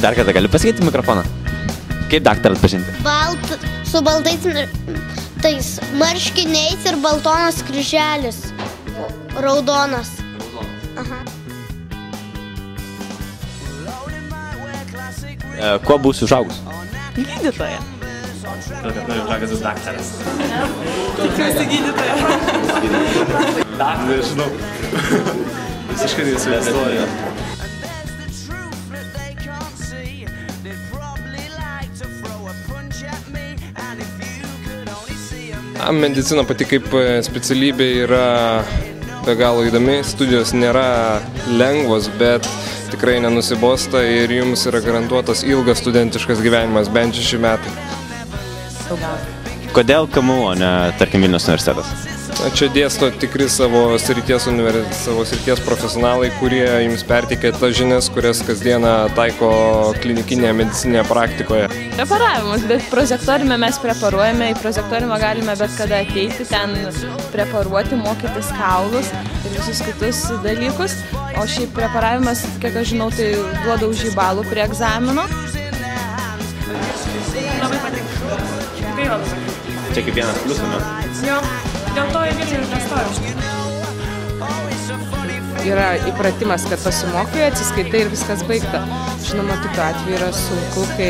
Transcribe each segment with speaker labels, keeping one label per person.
Speaker 1: Dar kartą gali pasakyti mikrofoną? Kaip daktarą atpažinti?
Speaker 2: Su baltais tais marškiniais ir baltonas kryželis. Raudonas. Aha.
Speaker 1: Kuo būsi užaugus?
Speaker 3: Gydytoja.
Speaker 4: Kad noriu užaugęs daktaras.
Speaker 3: Tikiuosi gydytoja.
Speaker 4: Nežinau. Visiškai neįsivaizduoju.
Speaker 5: Medicina pati kaip specialybė yra be galo įdomi, studijos nėra lengvos, bet tikrai nenusibosta ir jums yra garantuotas ilgas studentiškas gyvenimas, bent 6 metai.
Speaker 1: Kodėl KMU, o ne, tarkim, Vilniaus universitetas?
Speaker 5: Čia dėsto tikri savo srities profesionalai, kurie jums perteikia tas žinias, kurias kasdieną taiko klinikinėje medicinėje praktikoje.
Speaker 3: Preparavimas, bet prozektoriume mes preparuojame, į prozektoriumą galime bet kada ateiti, ten preparuoti, mokytis kaulus ir visus kitus dalykus. O šiaip preparavimas, kiek aš žinau, tai duoda už jį balų prie egzamino.
Speaker 6: Labai patinka. Tikrai labai patinka.
Speaker 1: Čia kaip vienas pliusų, ne?
Speaker 6: Jo, dėl to ir nestojau.
Speaker 7: Yra įpratimas, kad pasimokai, atsiskaitai ir viskas baigta. Žinoma, tokiu atveju yra sunku, kai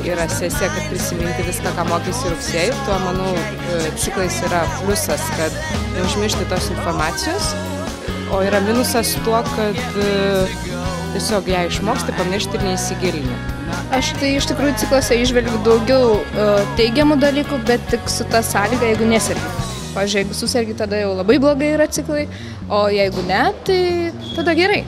Speaker 7: yra sesija, kad prisiminti viską, ką mokysi rugsėjį. Tuo, manau, ciklais yra pliusas, kad neužmiršti tos informacijos, o yra minusas tuo, kad tiesiog ją išmoksti, pamiršti ir neįsigilini.
Speaker 8: Aš tai iš tikrųjų ciklose išvelgiu daugiau teigiamų dalykų, bet tik su ta sąlyga, jeigu nesergi. Pavyzdžiui, jeigu susergi, tada jau labai blogai yra ciklai, o jeigu ne, tai tada gerai.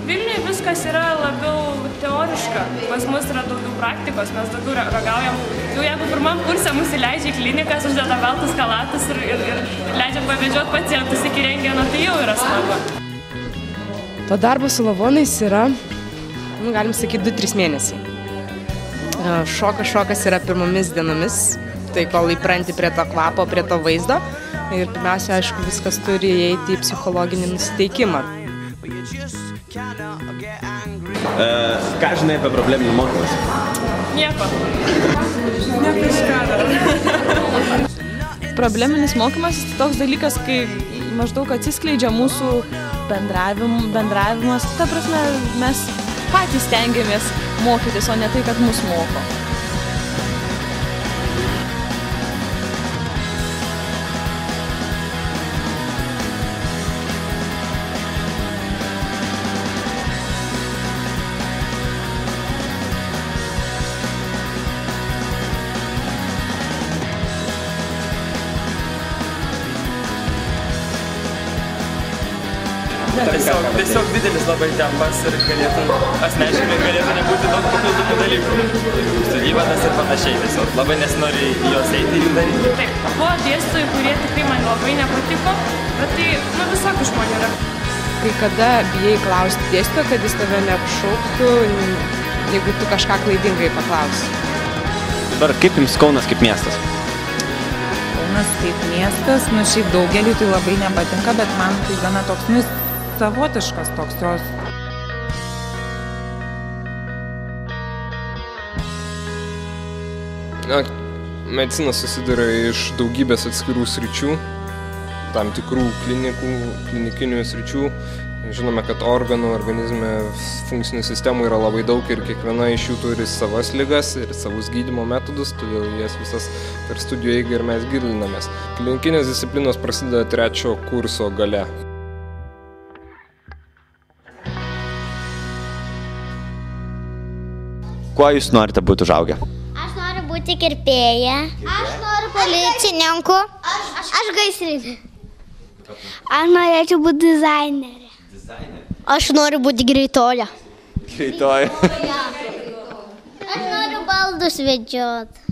Speaker 6: Vilniuje viskas yra labiau teoriška, pas mus yra daugiau praktikos, mes daugiau ragaujam. Jau jeigu pirmam kurse mus įleidžia į klinikas, uždeda baltus kalatus ir leidžia pavedžioti pacientus iki rentgeno, tai jau yra smagu.
Speaker 7: To darbo su lavonais yra, galim sakyti, 2-3 mėnesiai. Šokas yra pirmomis dienomis, tai kol įpranti prie to kvapo, prie to vaizdo. Ir pirmiausia, aišku, viskas turi įeiti į psichologinį nusiteikimą.
Speaker 1: Ką žinai apie probleminį mokymąsi?
Speaker 6: Nieko. Nieko iš ką dar.
Speaker 3: Probleminis mokymas tai toks dalykas, kai maždaug atsiskleidžia mūsų bendravimas. Ta prasme, mes patys stengiamės mokytis, o ne tai, kad mus moko.
Speaker 4: Tiesiog didelis labai tempas ir asmeniškai galėtų nebūti daug papildomų dalykų. Studijuotas ir panašiai tiesiog. Labai nesinori į juos eiti ir jų daryti.
Speaker 6: Taip, buvo dėstytojai, kurie tikrai man labai nepatiko, bet tai, visokių žmonių yra.
Speaker 7: Kai kada bijai klausti dėstytojo, kad jis tave neapšauktų, jeigu tu kažką klaidingai paklausi.
Speaker 1: Dabar kaip jums Kaunas kaip miestas?
Speaker 9: Kaunas kaip miestas, šiaip daugeliui tai labai nepatinka, bet man tai gana toks savotiškas toks jos.
Speaker 5: Medicina susiduria iš daugybės atskirų sričių, tam tikrų klinikinių sričių. Žinome, kad organų organizme funkcinių sistemų yra labai daug ir kiekviena iš jų turi savas ligas ir savus gydymo metodus, todėl jas visas per studijų eigą ir mes gilinamės. Klinikinės disciplinos prasideda 3 kurso gale.
Speaker 1: Kuo jūs norite būti užaugę?
Speaker 2: Aš noriu būti kirpėja. Aš noriu policininku. Aš gaisrinė. Aš norėčiau būti dizainerė. Aš noriu būti greitoja.
Speaker 1: Greitoja.
Speaker 2: Aš noriu baldus vedžiot.